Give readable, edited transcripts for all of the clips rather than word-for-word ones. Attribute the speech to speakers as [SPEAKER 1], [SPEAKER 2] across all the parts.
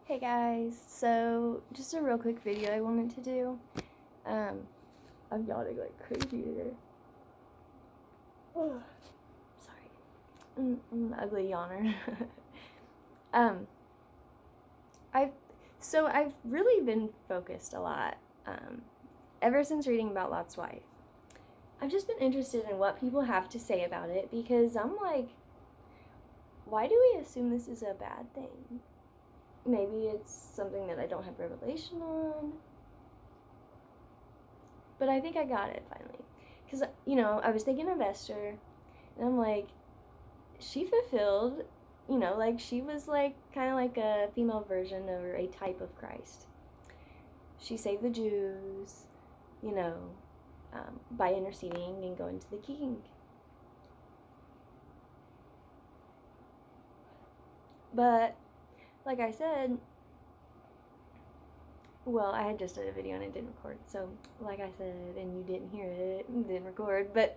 [SPEAKER 1] Hey guys, so just a real quick video I wanted to do. I'm yawning like crazy today. Oh, sorry. I'm an ugly yawner. I've really been focused a lot ever since reading about Lot's wife. I've just been interested in what people have to say about it because I'm like, why do we assume this is a bad thing? Maybe it's something that I don't have revelation on. But I think I got it finally. Because, I was thinking of Esther, and I'm like, she fulfilled, like she was like kind of like a female version or a type of Christ. She saved the Jews, by interceding and going to the king. But, like I said, well, I had just did a video and it didn't record. So, like I said, and you didn't hear it, it didn't record. But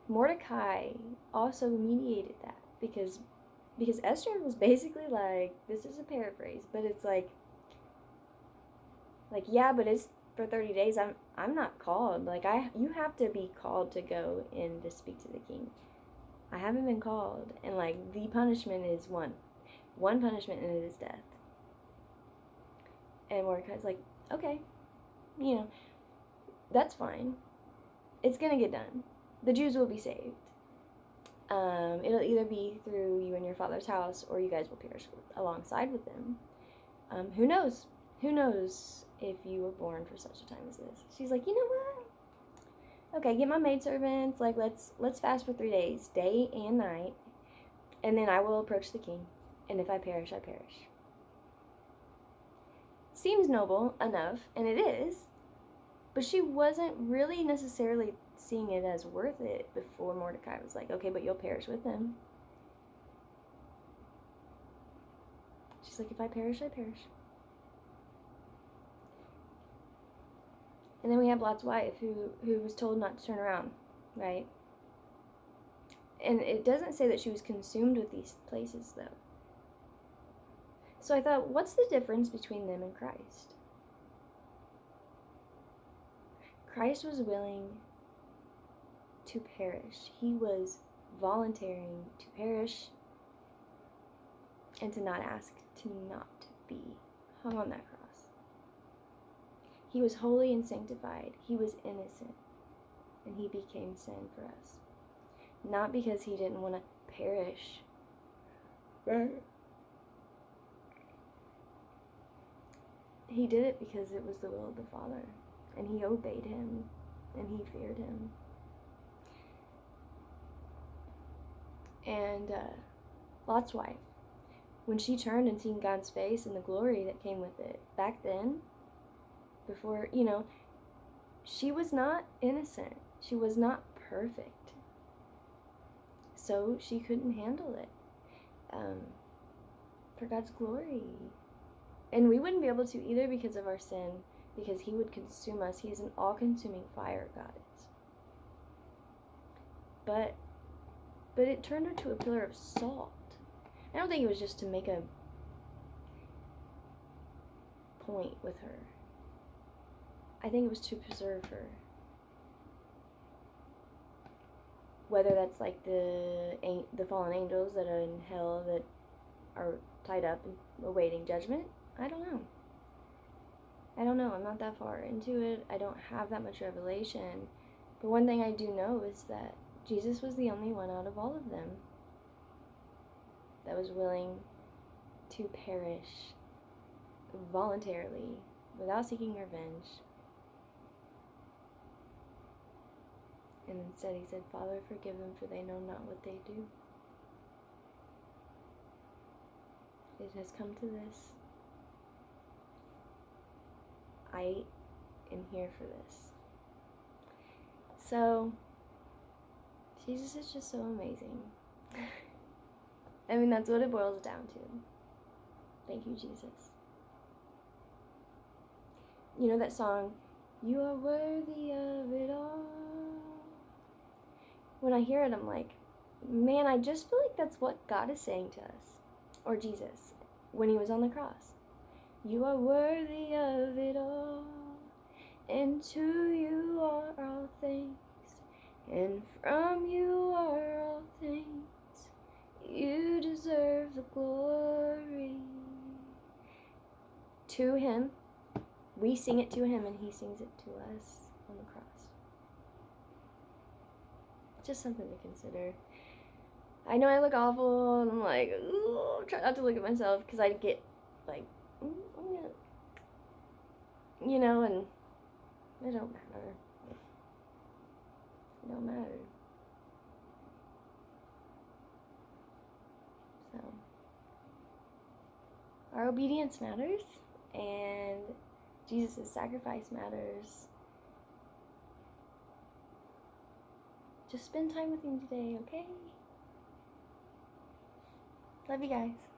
[SPEAKER 1] Mordecai also mediated that because Esther was basically like, this is a paraphrase, but it's like yeah, but it's for 30 days. I'm not called. Like you have to be called to go in to speak to the king. I haven't been called, and like the punishment is one punishment, and it is death. And Mordecai's like, okay, that's fine. It's gonna get done. The Jews will be saved. It'll either be through you and your father's house, or you guys will perish alongside with them. Who knows? Who knows if you were born for such a time as this? She's like, you know what? Okay, get my maidservants. Like, let's fast for 3 days, day and night, and then I will approach the king. And if I perish, I perish. Seems noble enough, and it is. But she wasn't really necessarily seeing it as worth it before Mordecai was like, okay, but you'll perish with him. She's like, if I perish, I perish. And then we have Lot's wife who was told not to turn around, right? And it doesn't say that she was consumed with these places, though. So I thought, what's the difference between them and Christ? Christ was willing to perish. He was volunteering to perish and to not ask to not be hung on that cross. He was holy and sanctified. He was innocent. And he became sin for us. Not because he didn't want to perish. He did it because it was the will of the Father. And he obeyed him. And he feared him. And Lot's wife, when she turned and seen God's face and the glory that came with it, back then, before, she was not innocent. She was not perfect. So she couldn't handle it for God's glory. And we wouldn't be able to either because of our sin, because he would consume us. He is an all-consuming fire, God is. But it turned her to a pillar of salt. I don't think it was just to make a point with her. I think it was to preserve her. Whether that's like the fallen angels that are in hell that are tied up and awaiting judgment, I don't know. I'm not that far into it. I don't have that much revelation. But one thing I do know is that Jesus was the only one out of all of them that was willing to perish voluntarily without seeking revenge. And instead he said, Father, forgive them, for they know not what they do. It has come to this. I am here for this. So, Jesus is just so amazing. I mean, that's what it boils down to. Thank you, Jesus. You know that song, you are worthy of it all? When I hear it, I'm like, man, I just feel like that's what God is saying to us. or Jesus, when he was on the cross. You are worthy of it all, and to you are all things, and from you are all things. You deserve the glory. To him, we sing it to him, and he sings it to us on the cross. Just something to consider. I know I look awful, and I'm like, ooh, try not to look at myself, because I get, like, I'm gonna, you know, and it don't matter. It don't matter. So, our obedience matters, and Jesus' sacrifice matters. Just spend time with him today, okay? Love you guys.